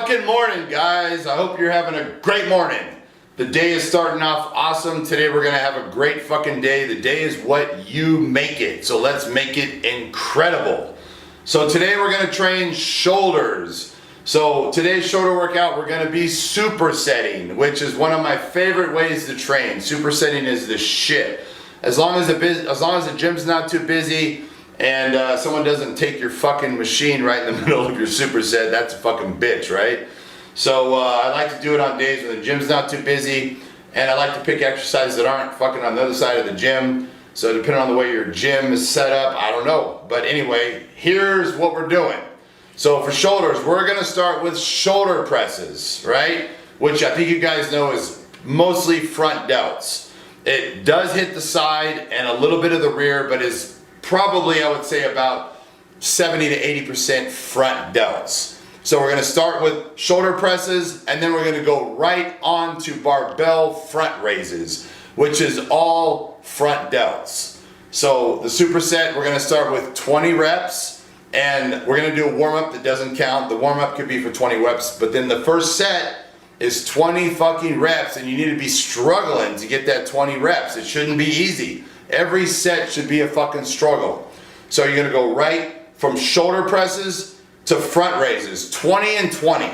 fucking morning, guys. I hope you're having a great morning. The day is starting off awesome. Today we're gonna have a great fucking day. The day is what you make it. So let's make it incredible. So today we're gonna train shoulders. So today's shoulder workout, we're gonna be supersetting, which is one of my favorite ways to train. Supersetting is the shit. As long as the gym's not too busy, and someone doesn't take your fucking machine right in the middle of your superset, that's a fucking bitch, right? So I like to do it on days when the gym's not too busy, and I like to pick exercises that aren't fucking on the other side of the gym. So depending on the way your gym is set up, I don't know. But anyway, here's what we're doing. So for shoulders, we're gonna start with shoulder presses, right? Which I think you guys know is mostly front delts. It does hit the side and a little bit of the rear, but is probably, I would say, about 70 to 80% front delts. So we're gonna start with shoulder presses, and then we're gonna go right on to barbell front raises, which is all front delts. So the superset, we're gonna start with 20 reps, and we're gonna do a warm-up that doesn't count. The warm-up could be for 20 reps, but then the first set is 20 fucking reps, and you need to be struggling to get that 20 reps. It shouldn't be easy. Every set should be a fucking struggle. So you're gonna go right from shoulder presses to front raises, 20 and 20.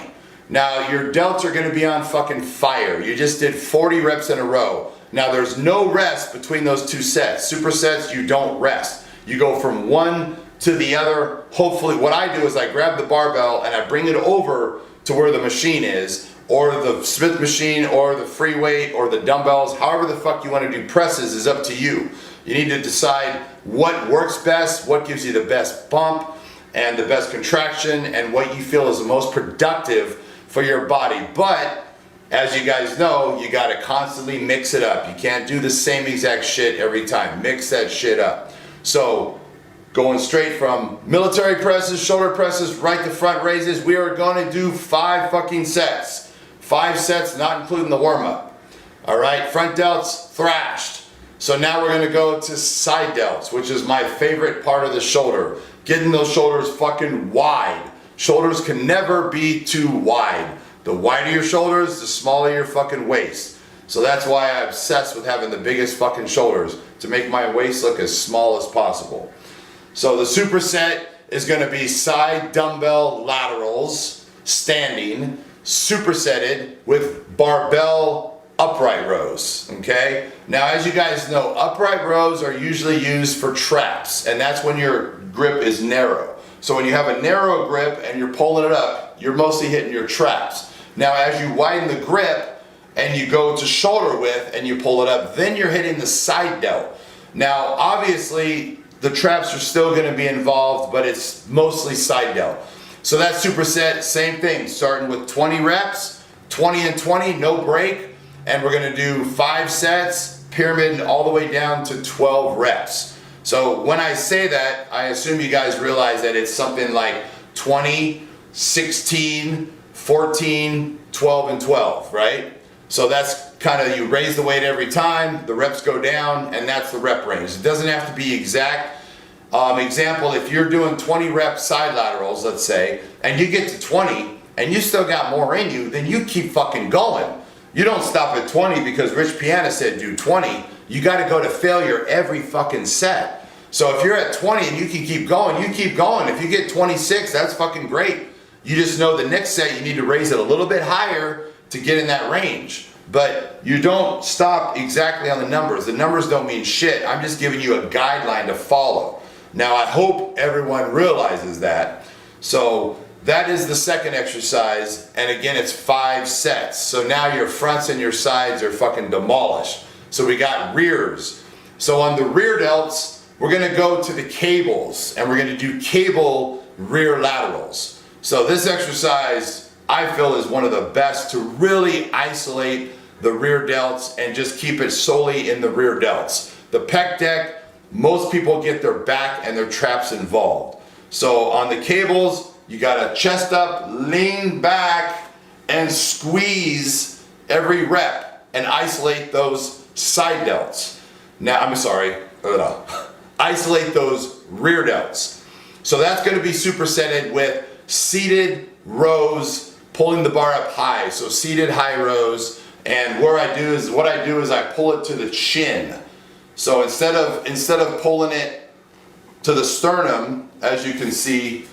Now your delts are gonna be on fucking fire. You just did 40 reps in a row. Now there's no rest between those two sets. Supersets, you don't rest. You go from one to the other. Hopefully, what I do is I grab the barbell and I bring it over to where the machine is, or the Smith machine, or the free weight, or the dumbbells. However the fuck you want to do presses is up to you. You need to decide what works best, what gives you the best bump and the best contraction, and what you feel is the most productive for your body. But as you guys know, you got to constantly mix it up. You can't do the same exact shit every time. Mix that shit up. So going straight from military presses, shoulder presses, right to front raises, we are going to do 5 fucking sets. 5 sets, not including the warm-up. All right, front delts thrashed. So now we're gonna go to side delts, which is my favorite part of the shoulder. Getting those shoulders fucking wide. Shoulders can never be too wide. The wider your shoulders, the smaller your fucking waist. So that's why I'm obsessed with having the biggest fucking shoulders, to make my waist look as small as possible. So the superset is gonna be side dumbbell laterals, standing, supersetted with barbell upright rows, okay? Now, as you guys know, upright rows are usually used for traps, and that's when your grip is narrow. So when you have a narrow grip and you're pulling it up, you're mostly hitting your traps. Now, as you widen the grip and you go to shoulder width and you pull it up, then you're hitting the side delt. Now, obviously, the traps are still gonna be involved, but it's mostly side delt. So that superset, same thing, starting with 20 reps, 20 and 20, no break, and we're gonna do 5 sets, pyramid all the way down to 12 reps. So when I say that, I assume you guys realize that it's something like 20, 16, 14, 12, and 12, right? So that's kind of, you raise the weight every time, the reps go down, and that's the rep range. It doesn't have to be exact. Example, if you're doing 20 rep side laterals, let's say, and you get to 20 and you still got more in you, then you keep fucking going. You don't stop at 20 because Rich Piana said do 20. You got to go to failure every fucking set. So if you're at 20 and you can keep going, you keep going. If you get 26, that's fucking great. You just know the next set you need to raise it a little bit higher to get in that range. But you don't stop exactly on the numbers. The numbers don't mean shit. I'm just giving you a guideline to follow. Now, I hope everyone realizes that. So that is the second exercise, and again, it's 5 sets. So now your fronts and your sides are fucking demolished. So we got rears. So on the rear delts, we're gonna go to the cables, and we're gonna do cable rear laterals. So this exercise, I feel, is one of the best to really isolate the rear delts and just keep it solely in the rear delts. The pec deck, most people get their back and their traps involved. So on the cables, you gotta chest up, lean back, and squeeze every rep and isolate those side delts. Now, I'm sorry, isolate those rear delts. So that's gonna be supersetted with seated rows pulling the bar up high, so seated high rows. And what I do is I pull it to the chin. So instead of pulling it to the sternum, as you can see,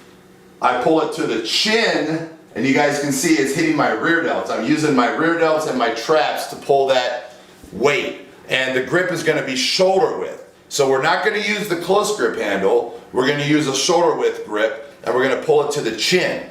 I pull it to the chin, and you guys can see it's hitting my rear delts. I'm using my rear delts and my traps to pull that weight. And the grip is going to be shoulder width. So we're not going to use the close grip handle. We're going to use a shoulder width grip, and we're going to pull it to the chin.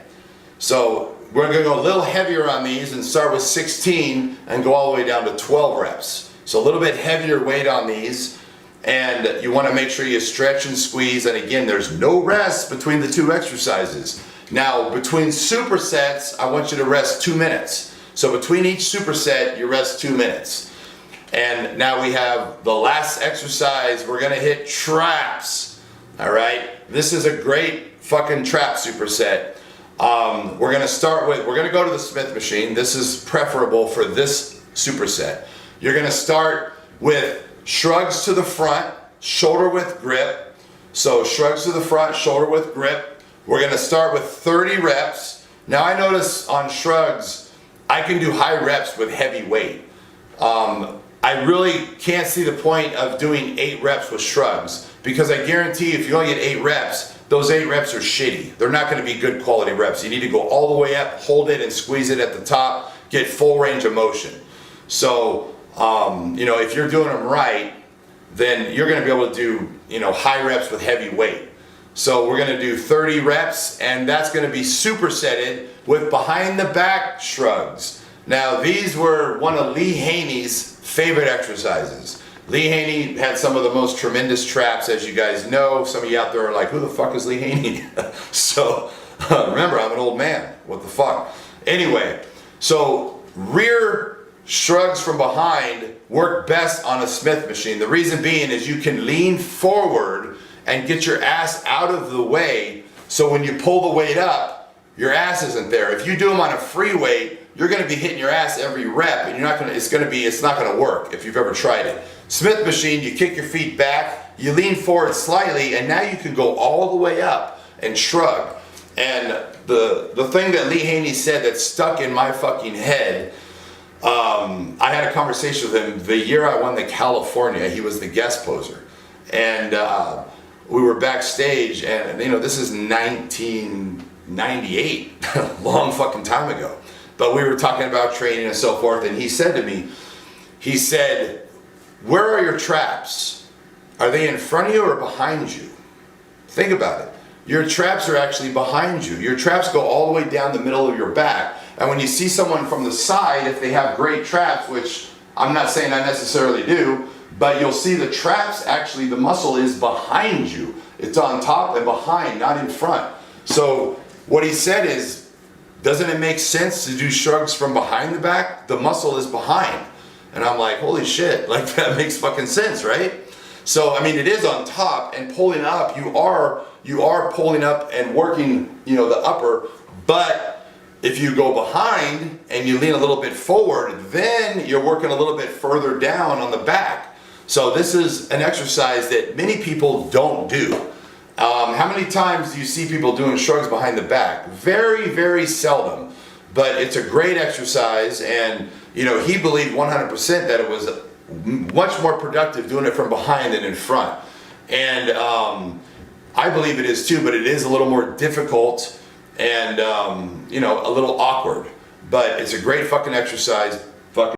So we're going to go a little heavier on these and start with 16 and go all the way down to 12 reps. So a little bit heavier weight on these, and you want to make sure you stretch and squeeze. And again, there's no rest between the two exercises. Now, between supersets, I want you to rest 2 minutes. So between each superset, you rest 2 minutes. And now we have the last exercise. We're gonna hit traps. All right, this is a great fucking trap superset. We're gonna go to the Smith machine. This is preferable for this superset. You're gonna start with shrugs to the front, shoulder width grip. So shrugs to the front, shoulder width grip. We're gonna start with 30 reps. Now I notice on shrugs, I can do high reps with heavy weight. I really can't see the point of doing 8 reps with shrugs, because I guarantee if you only get 8 reps, those 8 reps are shitty. They're not going to be good quality reps. You need to go all the way up, hold it and squeeze it at the top, get full range of motion. So, if you're doing them right, then you're going to be able to do, high reps with heavy weight. So we're going to do 30 reps, and that's going to be supersetted with behind the back shrugs. Now, these were one of Lee Haney's favorite exercises. Lee Haney had some of the most tremendous traps, as you guys know. Some of you out there are like, who the fuck is Lee Haney? So, remember, I'm an old man. What the fuck? Anyway, so rear shrugs from behind work best on a Smith machine. The reason being is you can lean forward and get your ass out of the way, so when you pull the weight up, your ass isn't there. If you do them on a free weight, you're going to be hitting your ass every rep, and it's not going to work if you've ever tried it. Smith machine, you kick your feet back, you lean forward slightly, and now you can go all the way up and shrug. And the thing that Lee Haney said that stuck in my fucking head, I had a conversation with him the year I won the California. He was the guest poser, and we were backstage, and this is 1998, long fucking time ago. But we were talking about training and so forth, and he said to me, where are your traps? Are they in front of you or behind you? Think about it. Your traps are actually behind you. Your traps go all the way down the middle of your back. And when you see someone from the side, if they have great traps, which I'm not saying I necessarily do, but you'll see the traps, actually the muscle is behind you. It's on top and behind, not in front. So what he said is, doesn't it make sense to do shrugs from behind the back? The muscle is behind. And I'm like, holy shit, like that makes fucking sense, right? So, it is on top, and pulling up, you are pulling up and working, the upper, but if you go behind and you lean a little bit forward, then you're working a little bit further down on the back. So this is an exercise that many people don't do. How many times do you see people doing shrugs behind the back? Very, very seldom. But it's a great exercise, and he believed 100% that it was much more productive doing it from behind than in front. And I believe it is too, but it is a little more difficult and a little awkward. But it's a great fucking exercise.